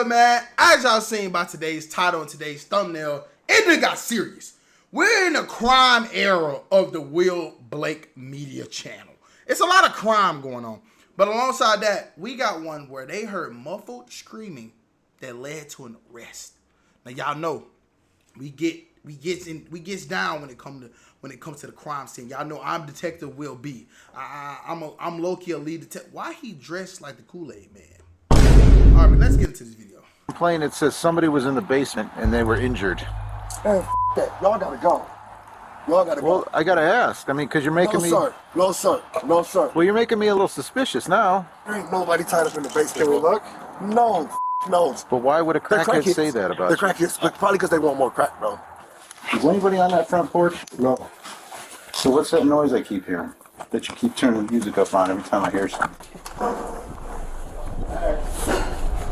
man, as y'all seen by today's title and today's thumbnail, it got serious. We're in the crime era of the Will Blake media channel. It's a lot of crime going on. But alongside that, we got one where they heard muffled screaming that led to an arrest. Now y'all know we gets down when it comes to the crime scene. Y'all know I'm Detective Will B. I'm low-key a lead detective. Why he dressed like the Kool-Aid man? All right, but let's get into this video. Complaint, it says somebody was in the basement and they were injured. Man, that. Y'all gotta go. Y'all gotta go. Well, I gotta ask. I mean, because you're making me... No, sir. No, sir. Well, you're making me a little suspicious now. There ain't nobody tied up in the basement. Can we look? No, no. But why would a crackhead say that about you? They're crackheads, but probably because they want more crack, bro. Is anybody on that front porch? No. So what's that noise I keep hearing? That you keep turning the music up on every time I hear something?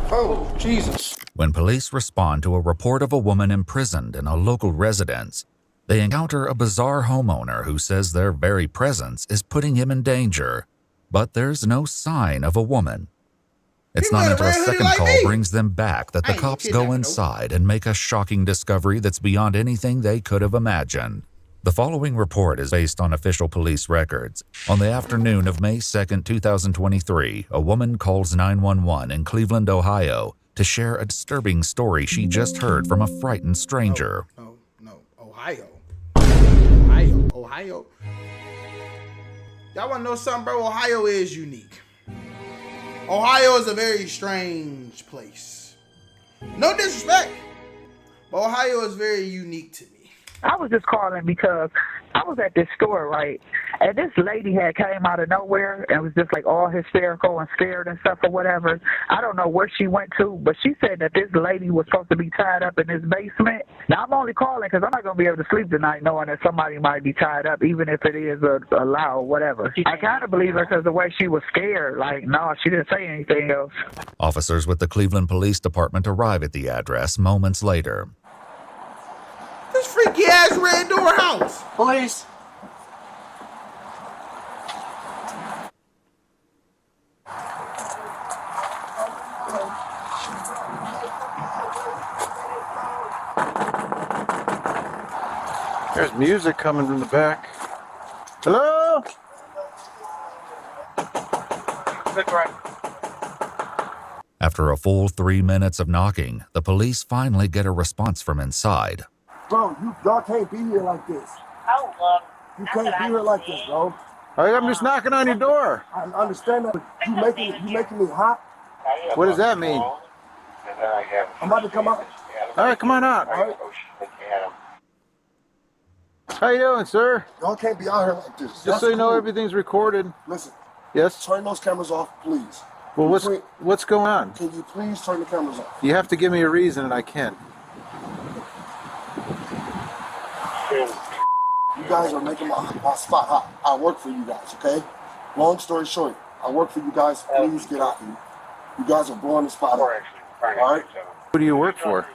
Oh, Jesus. When police respond to a report of a woman imprisoned in a local residence, they encounter a bizarre homeowner who says their very presence is putting him in danger, but there's no sign of a woman. It's not until a second call brings them back that the cops go inside and make a shocking discovery that's beyond anything they could have imagined. The following report is based on official police records. On the afternoon of May 2nd, 2023, a woman calls 911 in Cleveland, Ohio, to share a disturbing story she just heard from a frightened stranger. No. Ohio. Y'all want to know something, bro? Ohio is unique. Ohio is a very strange place. No disrespect, but Ohio is very unique to me. I was just calling because I was at this store, right? And this lady had came out of nowhere and was just like all hysterical and scared and stuff or whatever. I don't know where she went to, but she said that this lady was supposed to be tied up in this basement. Now, I'm only calling because I'm not going to be able to sleep tonight knowing that somebody might be tied up, even if it is a lie or whatever. I kind of believe her because the way she was scared. Like, no, she didn't say anything else. Officers with the Cleveland Police Department arrive at the address moments later. This freaky ass red door house. Police. There's music coming from the back. Hello? After a full 3 minutes of knocking, the police finally get a response from inside. Bro, y'all can't be here like this. Oh, look. You can't be here like this, bro. I'm just knocking on your door. I understand that, but you making me hot. What does that mean? I'm about to come out. All right, come on out. All right. How you doing, sir? Y'all can't be out here like this. Just so you know, everything's recorded. Listen. Yes? Turn those cameras off, please. Well, what's going on? Can you please turn the cameras off? You have to give me a reason, and I can't. You guys are making my spot hot. I work for you guys, okay? Long story short, I work for you guys. Please get out here. You guys are blowing the spot up. All right? Who do you work for?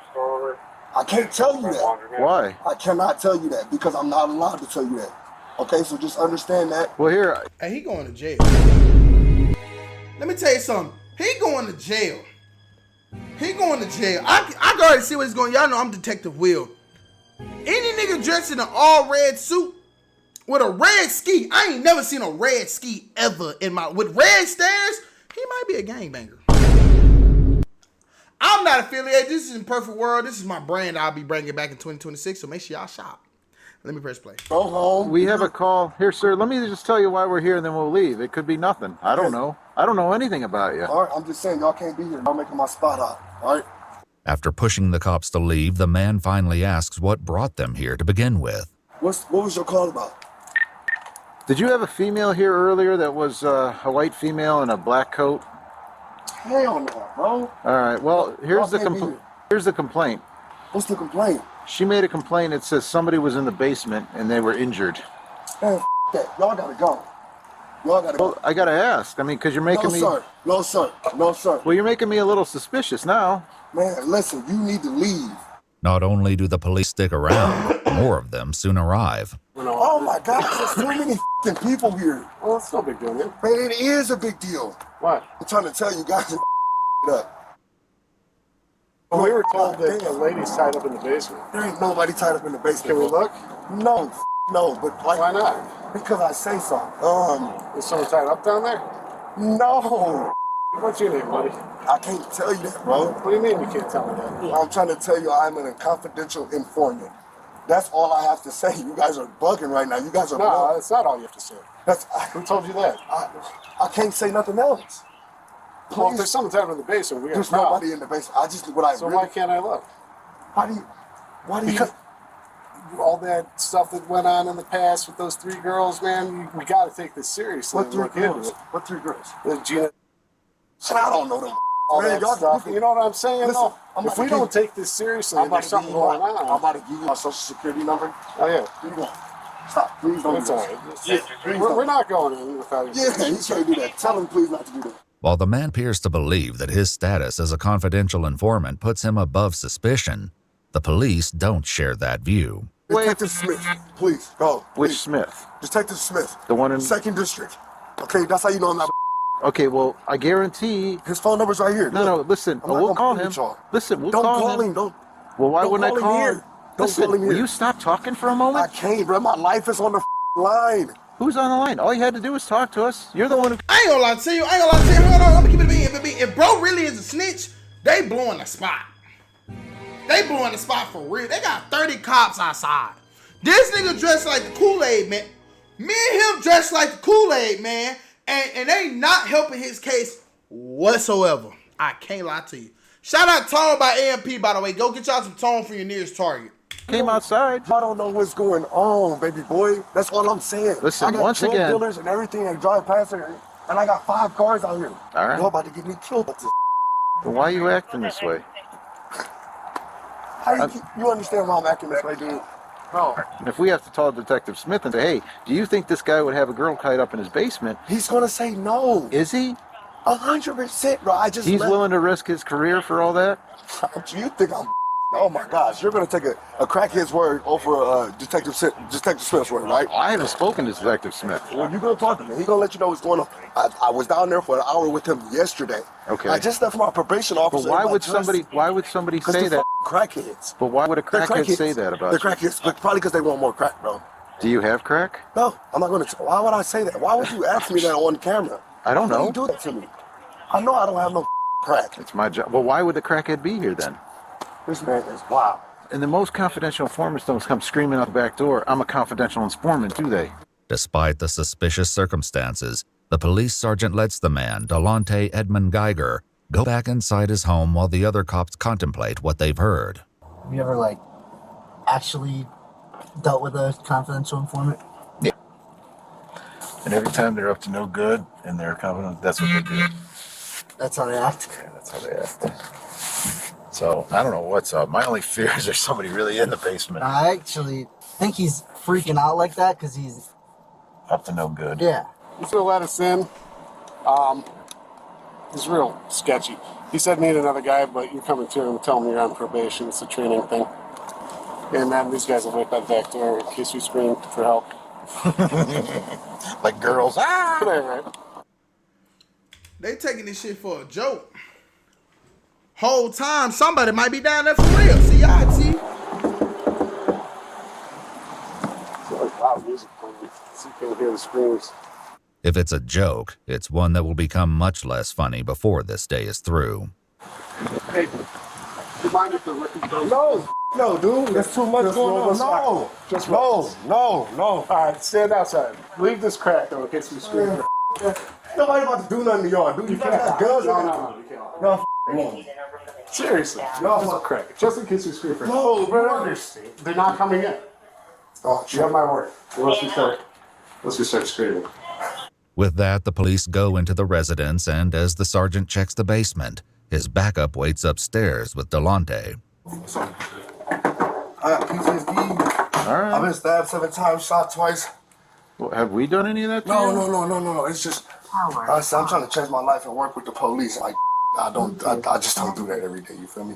I can't tell you that. Why? I cannot tell you that because I'm not allowed to tell you that. Okay, so just understand that. Well, here. Hey, he going to jail. Let me tell you something. He going to jail. He going to jail. I can already see what's going on. Y'all know I'm Detective Will. Any nigga dressed in an all red suit with a red ski. I ain't never seen a red ski ever with red stairs. He might be a gangbanger. I'm not affiliated. This is in Perfect World. This is my brand I'll be bringing back in 2026. So make sure y'all shop. Let me press play. Go home. We have a call. Here, sir, let me just tell you why we're here and then we'll leave. It could be nothing. I don't know. I don't know anything about you. All right, I'm just saying y'all can't be here. Y'all making my spot hot. All right? After pushing the cops to leave, the man finally asks what brought them here to begin with. What was your call about? Did you have a female here earlier that was a white female in a black coat? Hell no, bro. All right, well, here's the complaint. What's the complaint? She made a complaint. It says somebody was in the basement and they were injured. Man, that. Y'all gotta go. Y'all gotta go. Well, I gotta ask. I mean, because you're making me... No, sir. No, sir. Well, you're making me a little suspicious now. Man, listen, you need to leave. Not only do the police stick around, more of them soon arrive. Oh my God, there's too many people here. Well, it's no big deal, man. Man, it is a big deal. What? I'm trying to tell you guys to up. We were told that the lady's tied up in the basement. There ain't nobody tied up in the basement. Can we look? No, no, but like, Why not? because I say so. Is someone tied up down there? No, What's your name, buddy? I can't tell you that, bro. What do you mean you can't tell me that? I'm trying to tell you I'm a confidential informant. That's all I have to say. You guys are bugging right now. You guys are No, bugging. that's not all you have to say. Who told you that? I can't say nothing else. Well, if Please. there's someone tied up in the basement, we got a There's problem. nobody in the basement. I just what I So really. why can't I look? Why do you? Because all that stuff that went on in the past with those 3 girls, man, we got to take this seriously. What and 3 look into girls? it. What 3 girls? Gina, I don't know them. all Man, that y'all- stuff. you You know what I'm saying? Listen, though? I'm If about we to don't give- take this seriously, I'm and about there's to give something you my, going I'm on. about to give you my social security number. Oh, yeah. Here you go. Stop. Please don't That's do all this. right. Please We're don't. not going in without you. Yeah, he's trying to do that. Tell him please not to do that. While the man appears to believe that his status as a confidential informant puts him above suspicion, the police don't share that view. Detective Smith, please go. Which Please. Smith? Detective Smith. The one in... 2nd District. Okay, that's how you know I'm not. Okay, well, I guarantee... His phone number's right here. No, Look. listen, I'm not we'll gonna call play him. with y'all. Listen, we'll Don't call him. Don't. Well, why don't wouldn't I call call him him? here. Don't Listen, call him will here. you stop talking for a I moment? can't, bro. My life is on the line. Who's on the line? All you had to do was talk to us. You're the one who... I ain't gonna lie to you. Hold on. Let me keep it a bean. If bro really is a snitch, they blowing the spot. They blowing the spot for real. They got 30 cops outside. This nigga dressed like the Kool-Aid man. Me and him dressed like the Kool-Aid man. And they not helping his case whatsoever. I can't lie to you. Shout out Tone by AMP, by the way. Go get y'all some Tone from your nearest Target. Came outside. I don't know what's going on, baby boy. That's all I'm saying. Listen, I got once drug again- dealers and everything that drive past here, and I got 5 cars out here. All right. Y'all about to get me killed with this. Well, why are you acting this way? How you understand why I'm acting this way, dude? No. And if we have to call Detective Smith and say, hey, do you think this guy would have a girl tied up in his basement? He's gonna say no. Is he? 100%, bro. I just He's left. willing to risk his career for all that? You think I'm? Oh my gosh, you're gonna take a crackhead's word over Detective Smith's word, right? I haven't spoken to Detective Smith. Well, you're gonna talk to me. He's gonna let you know what's going on. I was down there for an hour with him yesterday. Okay. I just left my probation But officer. why in my would dress. somebody 'Cause say they're that? crackheads. But why would a They're crackhead crackheads. say that about They're you? crackheads, but probably because they want more crack, bro. Do you have crack? No, I'm not gonna. Why would I say that? Why would you ask me that on camera? I don't Why would know. you do that to me? I know I don't have no crack. It's my job. Well, why would the crackhead be here then? This man is wild. And the most confidential informants don't come screaming out the back door, I'm a confidential informant, do they? Despite the suspicious circumstances, the police sergeant lets the man, Delonte Edmund Geiger, go back inside his home while the other cops contemplate what they've heard. Have you ever, actually dealt with a confidential informant? Yeah. And every time they're up to no good and they're confident, that's what they do. That's how they act? Yeah, that's how they act. So, I don't know what's up. My only fear is there's somebody really in the basement. I actually think he's freaking out like that because he's... Up to no good. Yeah. He's gonna let us in. He's real sketchy. He said meet another guy, but you're coming to him and tell him you're on probation. It's a training thing. And then these guys will wait by the back door in case you scream for help. Like girls. Ah! Right. They taking this shit for a joke. Whole time, somebody might be down there for real. See, y'all see? So loud music playing. So you can hear the screams. If it's a joke, it's one that will become much less funny before this day is through. Hey, do you mind if the record goes? No, dude. There's too much going on. No. Just No. All right, stand outside. Leave this crack though in case we scream. Nobody about to do nothing to y'all, dude. You got guns No, on you can't. y'all wrong. Seriously, No, just crack. Just in case we scream for No, help. bro. They're not coming in. Oh, You have my word. Unless we start screaming. With that, the police go into the residence, and as the sergeant checks the basement, his backup waits upstairs with Delonte. I got PTSD. All right. I've been stabbed 7 times, shot twice. Well, have we done any of that to you? No. It's just I'm trying to change my life and work with the police. I just don't do that every day. You feel me?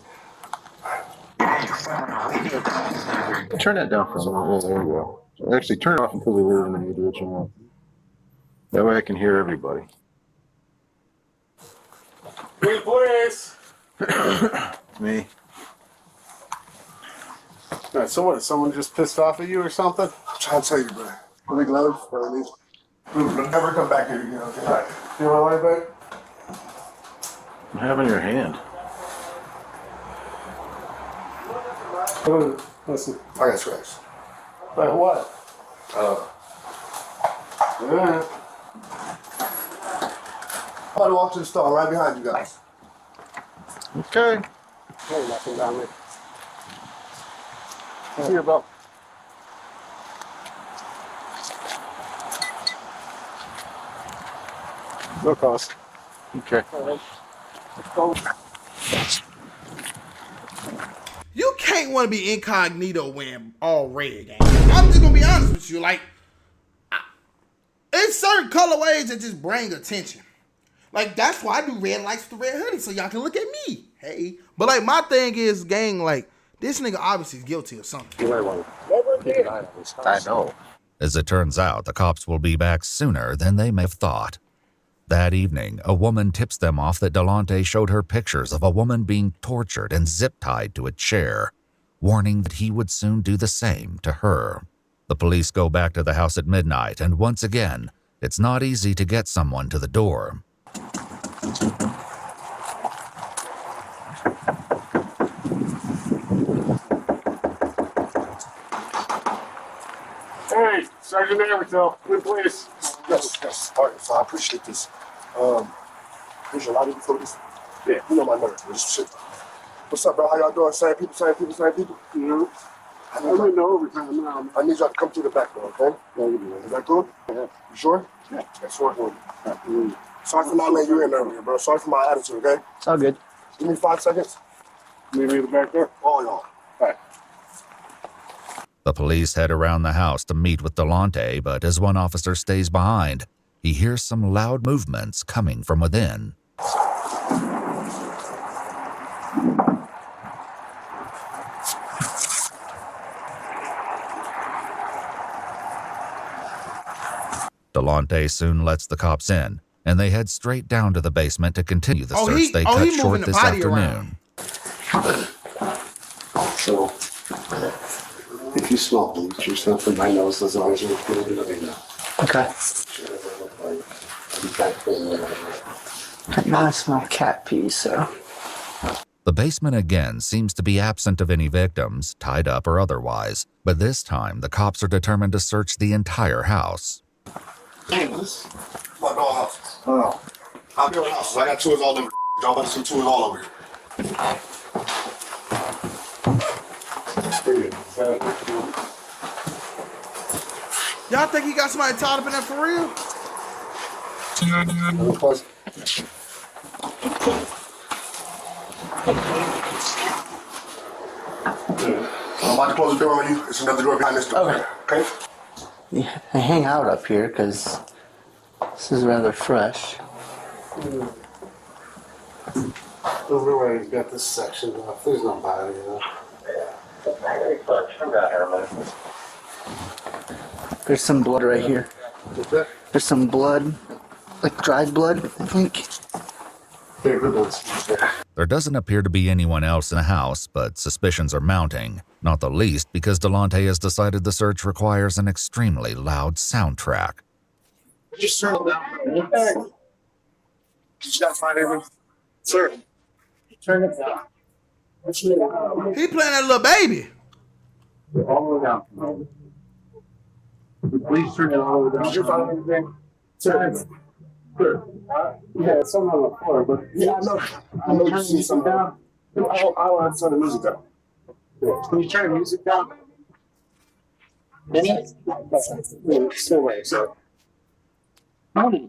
Turn that down for a moment. Oh, there we go. Actually, turn it off until we leave and then you do what you want. That way I can hear everybody. Hey, police! It's me. All right, so what? Is someone just pissed off at you or something? I'm trying to tell you, bro. Put the gloves, or at least. Never come back here again, okay? All right. You want to lie back? You have in your hand. Listen. I got scratched. Like what? Yeah. I'm about to walk to the store. I'm right behind you guys. Okay. Hey, nothing down there. Here, bro. No cost. Okay. You can't want to be incognito wearing all red, gang. I'm just gonna be honest with you. Like, it's certain colorways that just bring attention. Like, that's why I do red lights with the red hoodie, so y'all can look at me. Hey. But, like, my thing is, gang, like, this nigga obviously is guilty of something. I know. As it turns out, the cops will be back sooner than they may have thought. That evening, a woman tips them off that Delonte showed her pictures of a woman being tortured and zip-tied to a chair, warning that he would soon do the same to her. The police go back to the house at midnight, and once again, it's not easy to get someone to the door. Hey, Sergeant Everton, good place. Yes. All right, so I appreciate this. There's a lot of you for this. Yeah, you know my number. This shit. What's up, bro? How y'all doing? Same people? You know, I'm in the overtime now, man. I need y'all to come through the back door, okay? Yeah, you do. Is that cool? Yeah. You sure? Yeah. That's sure. Sorry for not letting you in earlier, bro. Sorry for my attitude, okay? It's all good. Give me 5 seconds. Meet me in the back there. All y'all. All right. The police head around the house to meet with Delonte, but as one officer stays behind, he hears some loud movements coming from within. Delonte soon lets the cops in, and they head straight down to the basement to continue the search they cut short this afternoon. So, if you smell bleach or something, my nose as long as you're clean, let me know. Okay. Now I smell cat pee, so. The basement again seems to be absent of any victims, tied up or otherwise, but this time the cops are determined to search the entire house. Hey, this my doghouse. Oh. I'll be on houses. I got tours all over. Y'all about to see tours all over here. Y'all think he got somebody tied up in there for real? I'm about to close the door on you. It's another door behind this door. Okay? Yeah, I hang out up here because this is rather fresh. Everybody's got this section off. There's no body, you know. There's some blood right here. There's some blood, like dried blood, I think. There doesn't appear to be anyone else in the house, but suspicions are mounting, not the least because Delonte has decided the search requires an extremely loud soundtrack. Just turn it down. Did you not find anything? Sir. Turn it down. He playing that little baby. All the way down. Please turn it all the way down. Did you find anything? Sure. Yeah, it's something on the floor, but Yeah, I know. I know you see something down. I want to turn the music down. can you turn the music down? Still wait, so. Okay.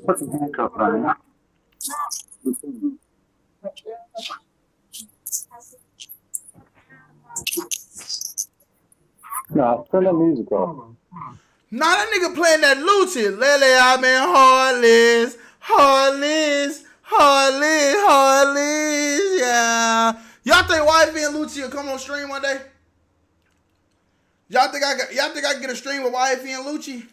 Put the handcuff on. No, turn the music off. Nah, that nigga playing that Lucci. Lately I've been heartless, yeah. Y'all think Wifey and Lucci will come on stream one day? Y'all think I can get a stream with Wifey and Lucci?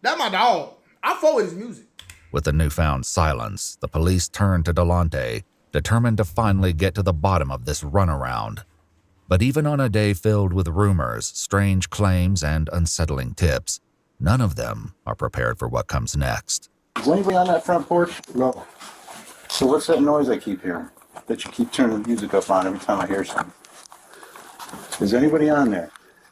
That my dog. I fuck with his music. With the newfound silence, the police turn to Delonte, determined to finally get to the bottom of this runaround. But even on a day filled with rumors, strange claims, and unsettling tips, none of them are prepared for what comes next. Is anybody on that front porch? No. So what's that noise I keep hearing? That you keep turning the music up on every time I hear something? Is anybody on there?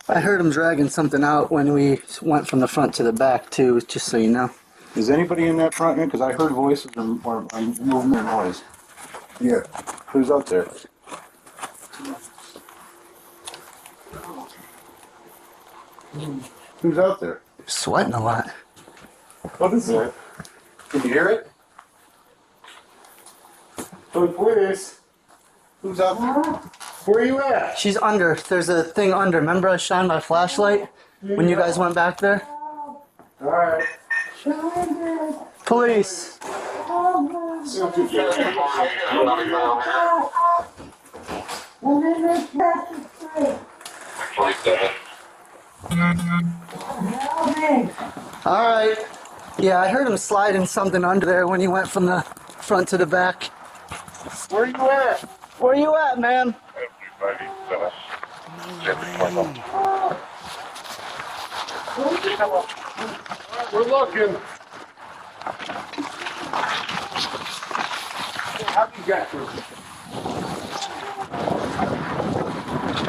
I heard him dragging something out when we went from the front to the back, too, just so you know. Is anybody in that front end? Because I heard voices or movement or noise. Yeah. Who's out there? Who's out there? Sweating a lot. What is that? Can you hear it? Oh, please. Who's out there? Where are you at? She's under. There's a thing under. Remember I shined my flashlight when you guys went back there? All right. Police. All right. Yeah, I heard him sliding something under there when he went from the front to the back. Where you at? Where you at, man? We're looking. How you got through?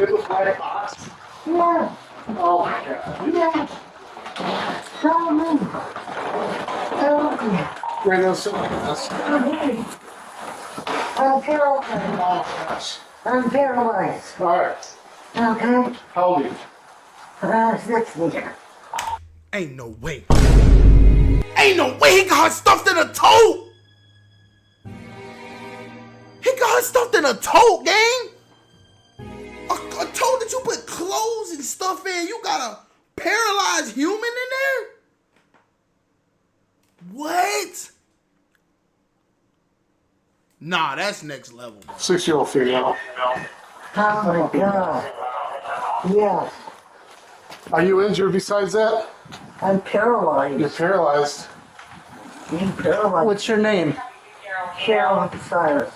It looks like a box. Yeah, Oh my God. yeah. Tell me. Tell me. Where those songs? I'm paralyzed. I'm paralyzed. All right. Okay? How old are you? 60. Ain't no way. Ain't no way he got her stuffed in a tote. He got her stuffed in a tote, gang. A tote that you put clothes and stuff in. You got a paralyzed human in there? What? Nah, that's next level. 6-year-old female. Oh my God. Yes. Are you injured besides that? I'm paralyzed. You're paralyzed. I'm paralyzed. What's your name? Cheryl Cyrus.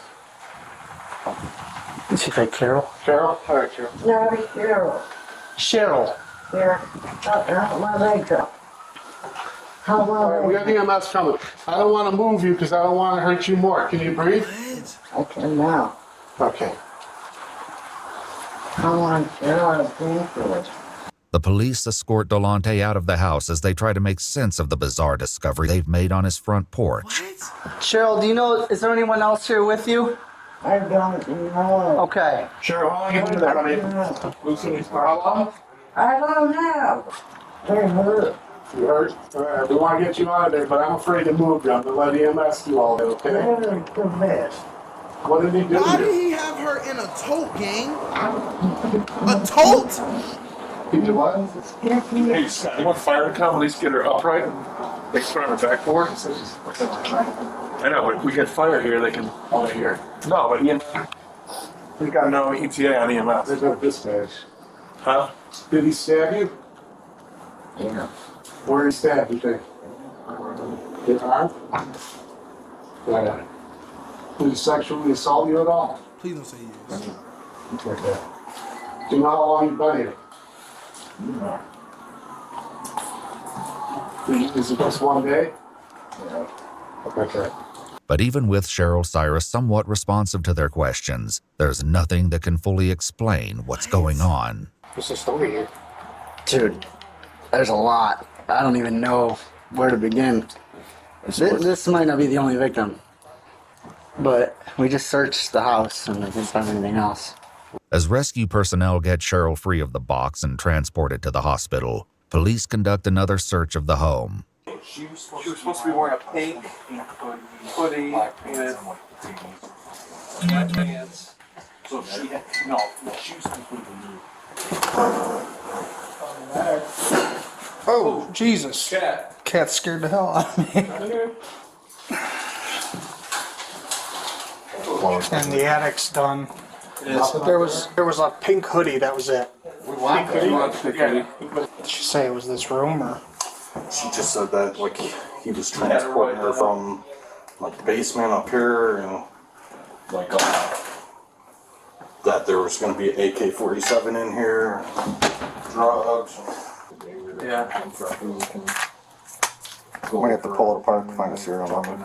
Is she like Carol? Carol? All right, Carol. No, Cheryl. Cheryl. Yeah. How my legs up? How All right, we my got legs? EMS coming. I don't want to move you because I don't want to hurt you more. Can you breathe? I can now. Okay. How long Cheryl has been through it? The police escort Delonte out of the house as they try to make sense of the bizarre discovery they've made on his front porch. Cheryl, do you know, is there anyone else here with you? I don't know. Okay. Cheryl, how long you been there, honey? How long? I don't know. They're hurt. You hurt? All right, we want to get you out of there, but I'm afraid to move you. I'm going to let EMS do all that, okay? They're the best. What did he do Why to did you? he have her in a tote, gang? A tote? He did what? Hey, Scott, you want fire to come at least get her upright and they can put her on her backboard? I know, we get fire here, they can only hear. No, but we got no ETA on EMS. There's no dispatch. Huh? Did he stab you? Yeah. Where he stabbed you, think? His arm? Yeah. Did he sexually assault you at all? Please don't say yes. Do you know how long you've been here? Is it just one day? Yeah. Okay. But even with Cheryl Cyrus somewhat responsive to their questions, there's nothing that can fully explain what's going on. What's the story here? Dude, there's a lot. I don't even know where to begin. This might not be the only victim. But we just searched the house and we didn't find anything else. As rescue personnel get Cheryl free of the box and transported to the hospital, police conduct another search of the home. She was supposed to be wearing a pink hoodie and pants. So she had, no, she was completely new. Oh, Jesus. Cat. Cat scared the hell out of me. And the attic's done. But there was a pink hoodie, that was it. Pink hoodie? Yeah. Did she say it was this room or? She just said that, like, he was transporting her from, like, the basement up here, you know. Like, that there was going to be an AK-47 in here, drugs. Yeah. We might have to pull it apart and find a serial number.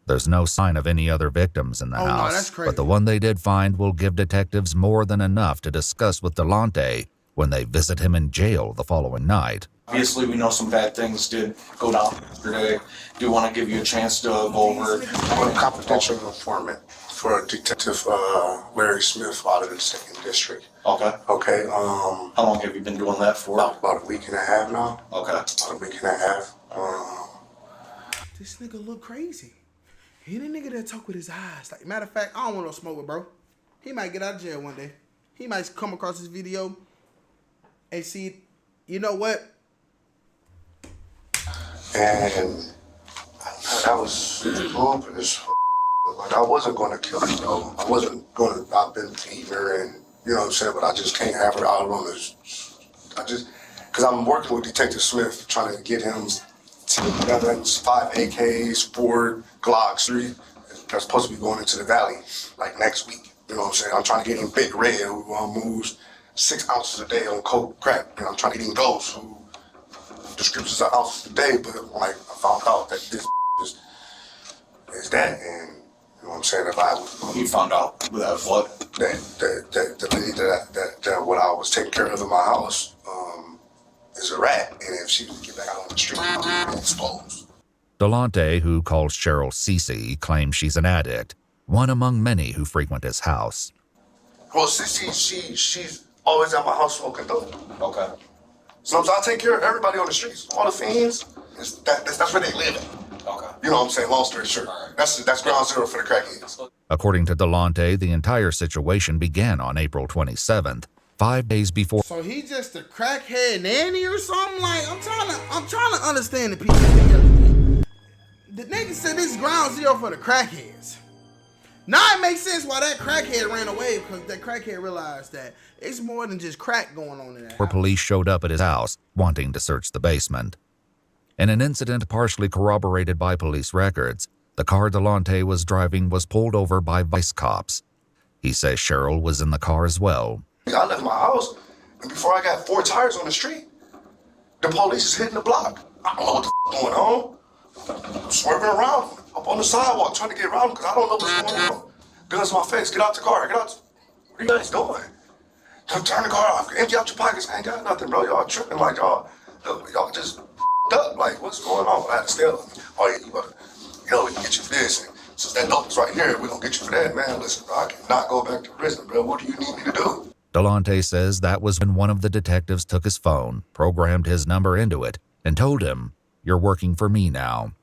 There's no sign of any other victims in the Oh, no, house, that's crazy. but the one they did find will give detectives more than enough to discuss with Delonte when they visit him in jail the following night. Obviously, we know some bad things did go down yesterday. Do want to give you a chance to go over. I'm a confidential informant for Detective Larry Smith out of the 2nd District. Okay. Okay. How long have you been doing that for? About a week and a half now. Okay. About a week and a half. This nigga look crazy. He the nigga that talk with his eyes. Like, matter of fact, I don't want no smoke with bro. He might get out of jail one day. He might come across this video and see, you know what? And I was open as like I wasn't going to kill her though. I wasn't going to. I've been fever and you know what I'm saying, but I just can't have her out on this. Because I'm working with Detective Smith trying to get him together 5 AKs, 4 Glocks, 3 that's supposed to be going into the valley like next week. You know what I'm saying? I'm trying to get him Big Red who moves 6 ounces a day on coke crack. You know, I'm trying to get him those who descriptions of ounces a day, but like I found out that this is that, and you know what I'm saying? If I was, You found out that what? That the lady that what I was taking care of in my house is a rat, and if she would get back out on the street, I'll be exposed. Delonte, who calls Cheryl Cece, claims she's an addict, one among many who frequent his house. Well, she's always at my house smoking dope. Okay. So I take care of everybody on the streets, all the fiends. That's where they live at. Okay. You know what I'm saying? Long story short, that's ground zero for the crackheads. According to Delonte, the entire situation began on April 27th, 5 days before. So he just a crackhead nanny or something? Like, I'm trying to understand the pieces together. The nigga said this is ground zero for the crackheads. Now it makes sense why that crackhead ran away, because that crackhead realized that it's more than just crack going on in that Where house. police showed up at his house, wanting to search the basement. In an incident partially corroborated by police records, the car Delonte was driving was pulled over by vice cops. He says Cheryl was in the car as well. I left my house, and before I got 4 tires on the street, the police is hitting the block. I don't know what the going on. I'm swerving around up on the sidewalk trying to get around because I don't know what's going on. Guns in my face, get out the car, get out. What are you guys doing? Turn the car off, empty out your pockets. I ain't got nothing, bro. Y'all tripping like y'all just up. Like, what's going on? I had to steal. Oh, yeah, we can get you for this. And since that dope is right here, we're going to get you for that, man. Listen, bro, I cannot go back to prison, bro. What do you need me to do? Delonte says that was when one of the detectives took his phone, programmed his number into it, and told him, "You're working for me now."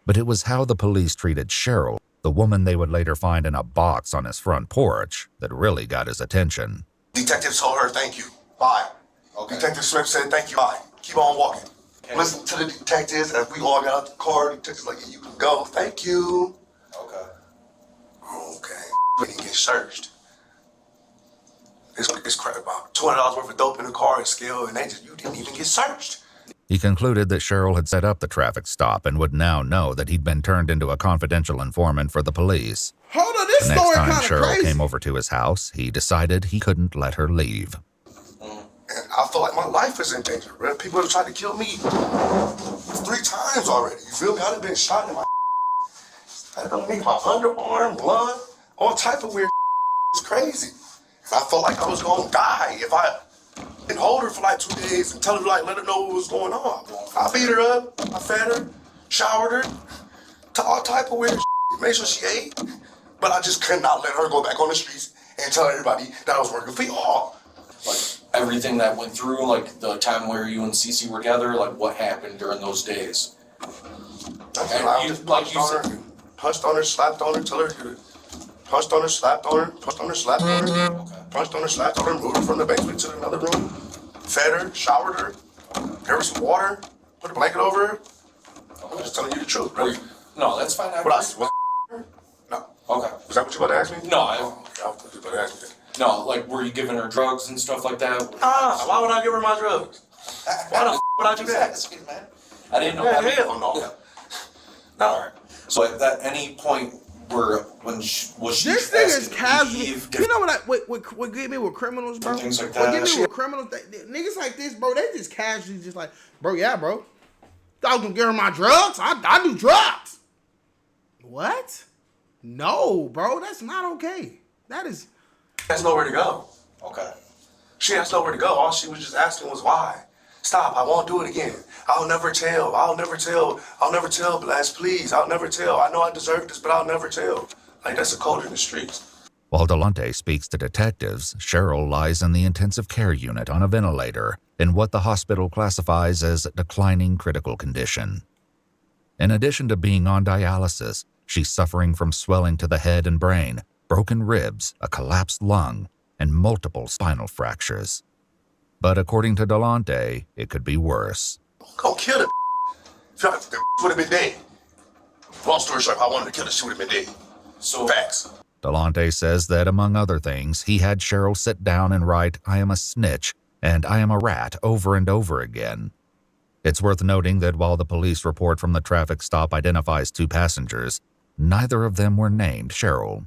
But it was how the police treated Cheryl, the woman they would later find in a box on his front porch, that really got his attention. Detective told her, thank you. Bye. Okay. Detective Smith said, thank you. Bye. Keep on walking. Okay. Listen to the detectives. As we all got out the car, the detectives like, you can go. Thank you. Okay. Okay. We didn't get searched. It's crap about $200 worth of dope in the car and scale, and you didn't even get searched. He concluded that Cheryl had set up the traffic stop and would now know that he'd been turned into a confidential informant for the police. Hold on, this The next story time kind of Cheryl crazy. came over to his house, he decided he couldn't let her leave. And I feel like my life is in danger, bro. People have tried to kill me 3 times already. You feel me? I've been shot in my I don't need my underarm, blood, all type of weird. It's crazy. I felt like I was gonna die if I didn't hold her for like 2 days and tell her, like, let her know what was going on. I beat her up, I fed her, showered her, to all type of weird made sure she ate. But I just could not let her go back on the streets and tell everybody that I was working for y'all. Like everything that went through, like the time where you and Cece were together, like what happened during those days? I just punched on her, slapped on her, till her punched on her, slapped on her, punched on her, slapped on her, punched on her, slapped on her, moved her from the basement to another room, fed her, showered her, gave her some water, put a blanket over her. I'm just telling you the truth, bro. No, that's fine. No. Okay. Was that what you about to ask me? No, I thought you about to ask me that. No, like were you giving her drugs and stuff like that? Why would I give her my drugs? Why the would I do that? I didn't know. Hell no. Yeah. No. All right. So at any point when she was This nigga is casually. You know what get me with criminals, bro? Things like What that. get me with criminals? Niggas like this, bro. They just casually just like, bro. Yeah, bro. I was gonna give her my drugs. I do drugs. What? No, bro. That's not okay. That is. Has nowhere to go. Okay. She has nowhere to go. All she was just asking was why. Stop. I won't do it again. I'll never tell. I'll never tell. I'll never tell, Blast. Please. I'll never tell. I know I deserve this, but I'll never tell. Like, that's a culture in the streets. While Delonte speaks to detectives, Cheryl lies in the intensive care unit on a ventilator in what the hospital classifies as declining critical condition. In addition to being on dialysis, she's suffering from swelling to the head and brain, broken ribs, a collapsed lung, and multiple spinal fractures. But according to Delonte, it could be worse. Go kill the would have been dead. Long story short, if I wanted to kill her, she would have been dead. So facts. Delonte says that, among other things, he had Cheryl sit down and write, "I am a snitch," and "I am a rat" over and over again. It's worth noting that while the police report from the traffic stop identifies 2 passengers, neither of them were named Cheryl.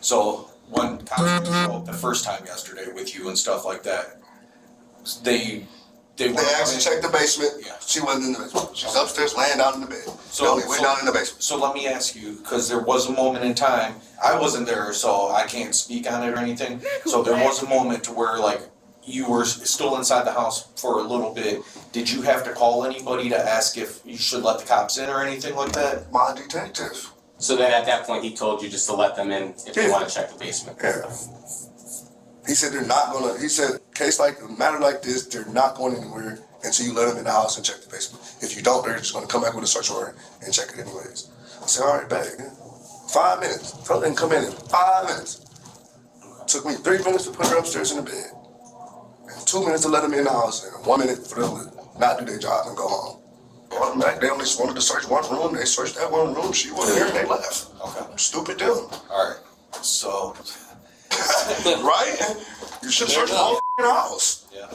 So when cops showed up the first time yesterday with you and stuff like that, they asked to check the basement. Yeah. She wasn't in the basement. She's upstairs laying down in the bed. So we went down in the basement. So let me ask you, because there was a moment in time, I wasn't there, so I can't speak on it or anything. So there was a moment to where, like, you were still inside the house for a little bit. Did you have to call anybody to ask if you should let the cops in or anything like that? My detective. So then at that point, he told you just to let them in if they want to check the basement. Yeah. He said they're not gonna. He said a matter like this, they're not going anywhere until you let them in the house and check the basement. If you don't, they're just gonna come back with a search warrant and check it anyways. I said, all right, back. 5 minutes. Fella didn't come in 5 minutes. Took me 3 minutes to put her upstairs in the bed, and 2 minutes to let them in the house, and 1 minute for them to not do their job and go home. They only wanted to search one room. They searched that one room. She wasn't here, and they left. Okay. Stupid deal. All right. So. Right? You should search the whole house. Yeah.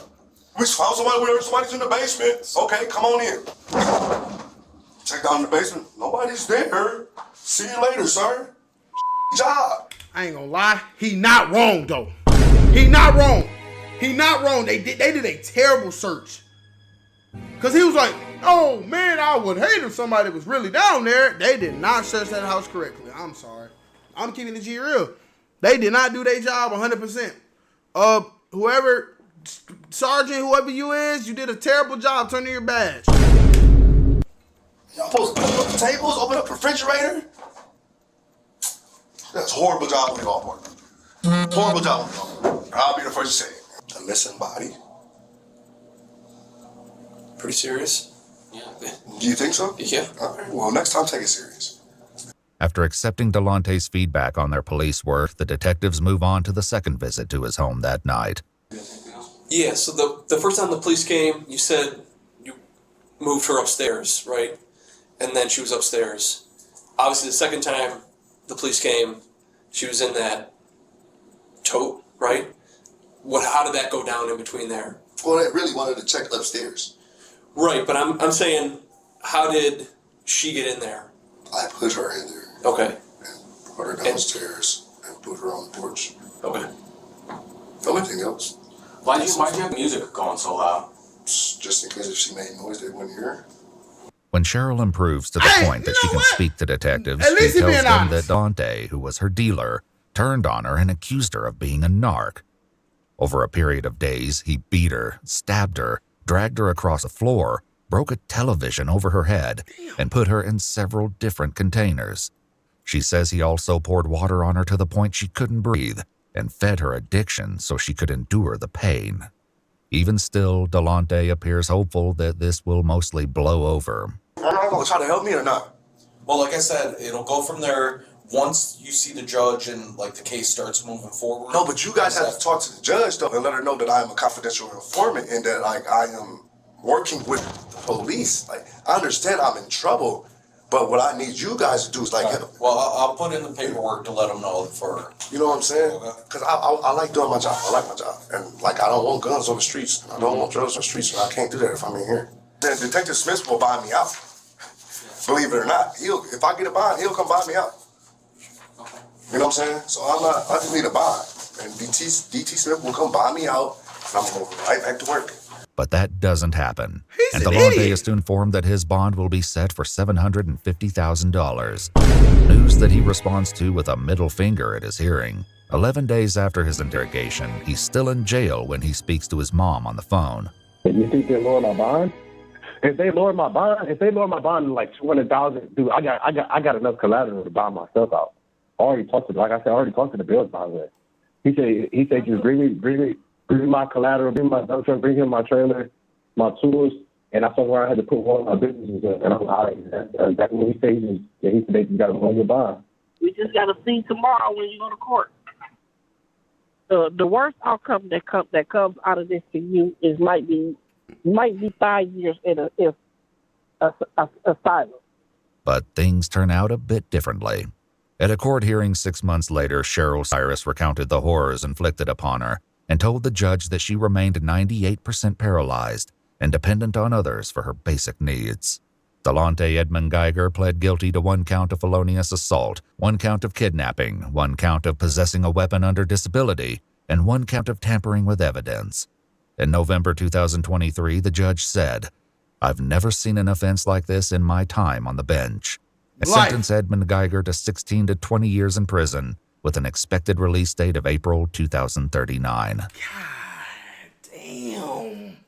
We found somebody's in the basement. Okay, come on in. Check down in the basement. Nobody's there. See you later, sir. Job. I ain't gonna lie. He not wrong, though. He not wrong. He not wrong. They did a terrible search. Because he was like, oh, man, I would hate if somebody was really down there. They did not search that house correctly. I'm sorry. I'm keeping the G real. They did not do their job 100%. Whoever, sergeant, whoever you is, you did a terrible job turning your badge. Y'all supposed to open up the tables, open up the refrigerator? That's a horrible job on the golf part. Horrible job on the golf part. I'll be the first to say it. A missing body. Pretty serious? Yeah. Do you think so? Yeah. All right. Well, next time, take it serious. After accepting Delonte's feedback on their police work, the detectives move on to the second visit to his home that night. Yeah, so the first time the police came, you said you moved her upstairs, right? And then she was upstairs. Obviously, the second time the police came, she was in that tote, right? How did that go down in between there? Well, they really wanted to check upstairs. Right, but I'm saying, how did she get in there? I put her in there. Okay. And put her downstairs and put her on the porch. Okay. Anything else? Why'd you have music going so loud? Just in case if she made noise, they wouldn't hear. When Cheryl improves to the point that she can speak to detectives, At least she he tells being them honest. that Delonte, who was her dealer, turned on her and accused her of being a narc. Over a period of days, he beat her, stabbed her, dragged her across a floor, broke a television over her head, and put her in several different containers. She says he also poured water on her to the point she couldn't breathe and fed her addiction so she could endure the pain. Even still, Delonte appears hopeful that this will mostly blow over. I'm not going to try to help me or not. Well, like I said, it'll go from there once you see the judge and, like, the case starts moving forward. No, but you guys have to talk to the judge, though, and let her know that I am a confidential informant and that, like, I am working with the police. Like, I understand I'm in trouble, but what I need you guys to do is, like, Well, I'll put in the paperwork to let them know for. You know what I'm saying? Because I like doing my job. I like my job. And, like, I don't want guns on the streets. I don't want drugs on the streets, and I can't do that if I'm in here. Then Detective Smith will buy me out. Believe it or not. If I get a bond, he'll come buy me out. You know what I'm saying? So I just need a bond. And DT Smith will come buy me out, and I'm going to go right back to work. But that doesn't happen. He's And an Delonte idiot. is to inform that his bond will be set for $750,000. News that he responds to with a middle finger at his hearing. 11 days after his interrogation, he's still in jail when he speaks to his mom on the phone. You think they lower my bond? If they lower my bond to like 200,000, dude, I got enough collateral to buy myself out. I already talked to the bills about it. He said just bring me my collateral, bring my dump truck, bring him my trailer, my tools, and I somewhere I had to put one of my businesses in. And I'm like, that's what he said. He said they got to lower your bond. We just got to see tomorrow when you go to court. The worst outcome that comes out of this for you is might be 5 years in asylum. But things turn out a bit differently. At a court hearing 6 months later, Cheryl Cyrus recounted the horrors inflicted upon her and told the judge that she remained 98% paralyzed and dependent on others for her basic needs. Delonte Edmund Geiger pled guilty to 1 count of felonious assault, 1 count of kidnapping, 1 count of possessing a weapon under disability, and 1 count of tampering with evidence. In November 2023, the judge said, "I've never seen an offense like this in my time on the bench." It sentenced Edmund Geiger to 16 to 20 years in prison with an expected release date of April 2039. God damn.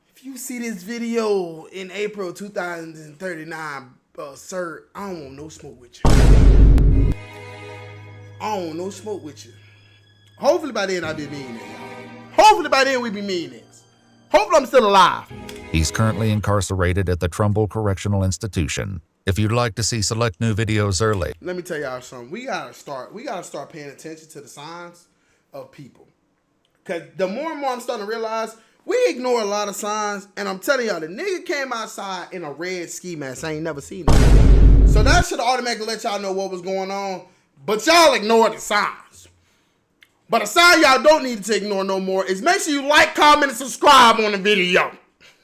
If you see this video in April 2039, sir, I don't want no smoke with you. I don't want no smoke with you. Hopefully by then I'll be mean it, y'all. Hopefully by then we be mean it. Hopefully I'm still alive. He's currently incarcerated at the Trumbull Correctional Institution. If you'd like to see select new videos early, Let me tell y'all something. We gotta start paying attention to the signs of people. Cause the more and more I'm starting to realize we ignore a lot of signs, and I'm telling y'all, the nigga came outside in a red ski mask. I ain't never seen it. So that should automatically let y'all know what was going on. But y'all ignore the signs. But a sign y'all don't need to ignore no more is make sure you like, comment, and subscribe on the video.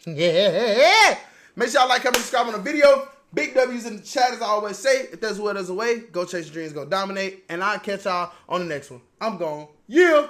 Yeah. Make sure y'all like, comment, and subscribe on the video. Big W's in the chat, as I always say. If there's a will, there's a way. Go chase your dreams, go dominate. And I'll catch y'all on the next one. I'm gone. Yeah.